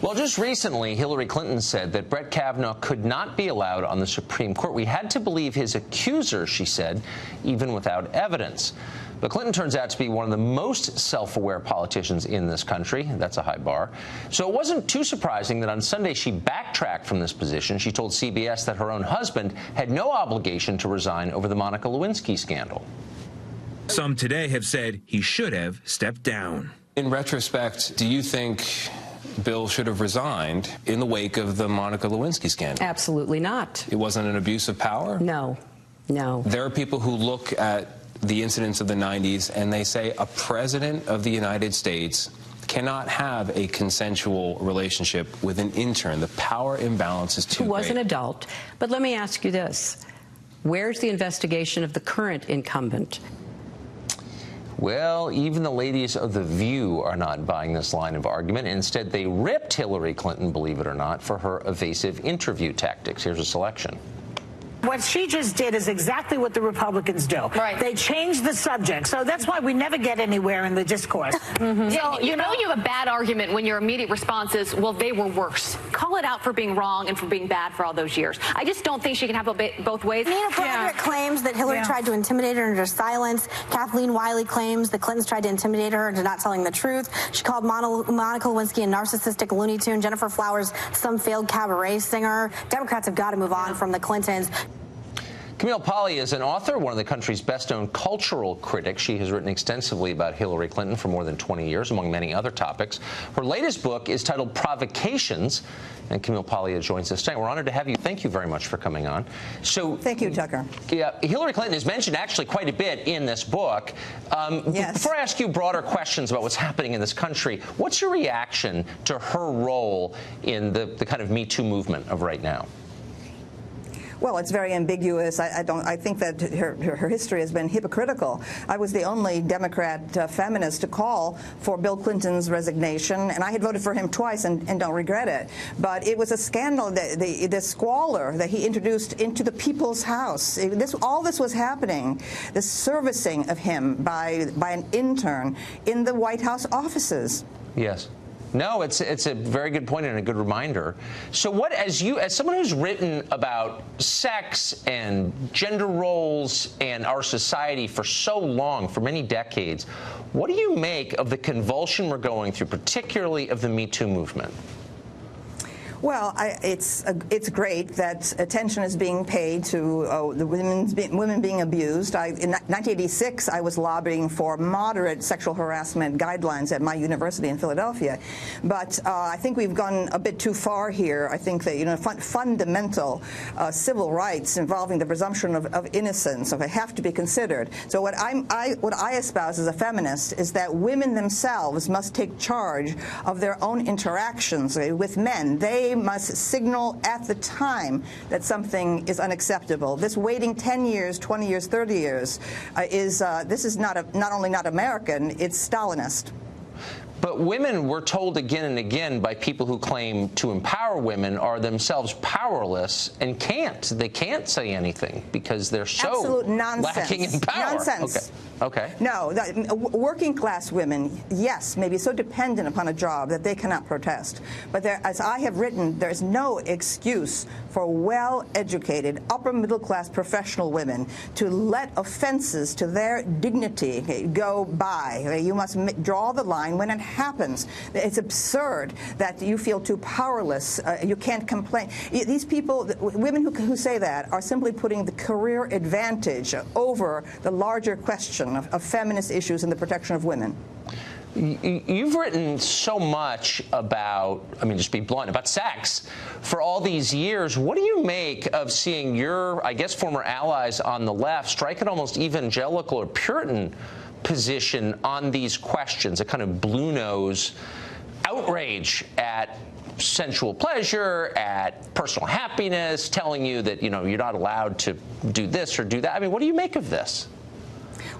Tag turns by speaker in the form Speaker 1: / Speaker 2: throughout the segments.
Speaker 1: Well, just recently, Hillary Clinton said that Brett Kavanaugh could not be allowed on the Supreme Court. We had to believe his accusers, she said, even without evidence. But Clinton turns out to be one of the most self-aware politicians in this country. That's a high bar. So it wasn't too surprising that on Sunday she backtracked from this position. She told CBS that her own husband had no obligation to resign over the Monica Lewinsky scandal.
Speaker 2: Some today have said he should have stepped down.
Speaker 3: In retrospect, do you think Bill should have resigned in the wake of the Monica Lewinsky scandal?
Speaker 4: Absolutely not.
Speaker 3: It wasn't an abuse of power?
Speaker 4: No, no.
Speaker 3: There are people who look at the incidents of the 90s and they say a president of the United States cannot have a consensual relationship with an intern. The power imbalance is too great.
Speaker 4: Who was an adult. But let me ask you this. Where's the investigation of the current incumbent?
Speaker 1: Well, even the ladies of The View are not buying this line of argument. Instead, they ripped Hillary Clinton, believe it or not, for her evasive interview tactics. Here's a selection.
Speaker 5: What she just did is exactly what the Republicans do.
Speaker 6: Right.
Speaker 5: They change the subject. So that's why we never get anywhere in the discourse.
Speaker 6: So, you know you have a bad argument when your immediate response is, well, they were worse. Call it out for being wrong and for being bad for all those years. I just don't think she can have it both ways.
Speaker 7: Nina Frederick claims that Hillary tried to intimidate her into silence. Kathleen Wiley claims the Clintons tried to intimidate her into not telling the truth. She called Monica Lewinsky a narcissistic Looney Tune. Jennifer Flowers, some failed cabaret singer. Democrats have got to move on from the Clintons.
Speaker 1: Camille Paglia is an author, one of the country's best-known cultural critics. She has written extensively about Hillary Clinton for more than 20 years, among many other topics. Her latest book is titled Provocations, and Camille Paglia joins us tonight. We're honored to have you. Thank you very much for coming on. So,
Speaker 8: thank you, Tucker.
Speaker 1: Yeah, Hillary Clinton is mentioned actually quite a bit in this book.
Speaker 8: Yes.
Speaker 1: Before I ask you broader questions about what's happening in this country, what's your reaction to her role in the kind of Me Too movement of right now?
Speaker 8: Well, it's very ambiguous. I think that her history has been hypocritical. I was the only Democrat feminist to call for Bill Clinton's resignation, and I had voted for him twice and don't regret it. But it was a scandal, the squalor that he introduced into the people's house. All this was happening, the servicing of him by an intern in the White House offices.
Speaker 1: Yes. No, it's a very good point and a good reminder. So what, as someone who's written about sex and gender roles and our society for so long, for many decades, what do you make of the convulsion we're going through, particularly of the Me Too movement?
Speaker 8: Well, it's great that attention is being paid to the women being abused. In 1986, I was lobbying for moderate sexual harassment guidelines at my university in Philadelphia, but I think we've gone a bit too far here. I think that fundamental civil rights involving the presumption of innocence have to be considered. So what I espouse as a feminist is that women themselves must take charge of their own interactions with men. They must signal at the time that something is unacceptable. This waiting 10 years, 20 years, 30 years this is not only not American, it's Stalinist.
Speaker 1: But women, we're told again and again by people who claim to empower women, are themselves powerless and they can't say anything because they're so
Speaker 8: absolute nonsense.
Speaker 1: Lacking in power.
Speaker 8: Nonsense.
Speaker 1: Okay.
Speaker 8: No, working class women, yes, may be so dependent upon a job that they cannot protest. But as I have written, there is no excuse for well-educated, upper-middle-class professional women to let offenses to their dignity go by. You must draw the line when it happens. It's absurd that you feel too powerless. You can't complain. These people, women who say that, are simply putting the career advantage over the larger question of feminist issues and the protection of women.
Speaker 1: You've written so much about, just be blunt, about sex for all these years. What do you make of seeing your, I guess, former allies on the left strike an almost evangelical or Puritan position on these questions, a kind of blue nose outrage at sensual pleasure, at personal happiness, telling you that, you're not allowed to do this or do that? What do you make of this?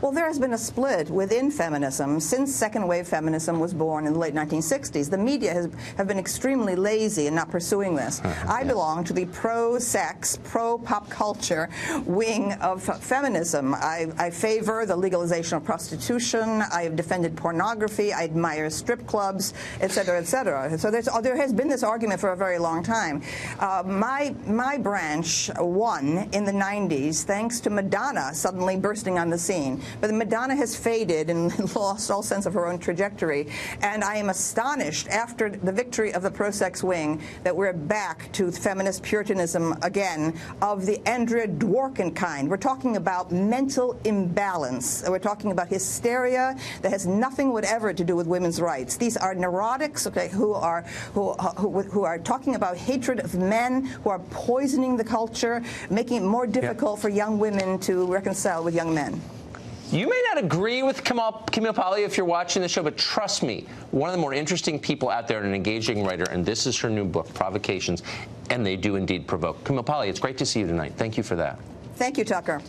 Speaker 8: Well, there has been a split within feminism since second-wave feminism was born in the late 1960s. The media have been extremely lazy in not pursuing this. I belong to the pro-sex, pro-pop culture wing of feminism. I favor the legalization of prostitution. I have defended pornography. I admire strip clubs, et cetera, et cetera. So there has been this argument for a very long time. My branch won in the 90s thanks to Madonna suddenly bursting on the scene. But Madonna has faded and lost all sense of her own trajectory. And I am astonished, after the victory of the pro-sex wing, that we're back to feminist puritanism again of the Andrea Dworkin kind. We're talking about mental imbalance. We're talking about hysteria that has nothing whatever to do with women's rights. These are neurotics, okay, who are talking about hatred of men, who are poisoning the culture, making it more difficult for young women to reconcile with young men.
Speaker 1: You may not agree with Camille Paglia if you're watching the show, but trust me, one of the more interesting people out there and an engaging writer, and this is her new book, Provocations, and they do indeed provoke. Camille Paglia, it's great to see you tonight. Thank you for that.
Speaker 8: Thank you, Tucker.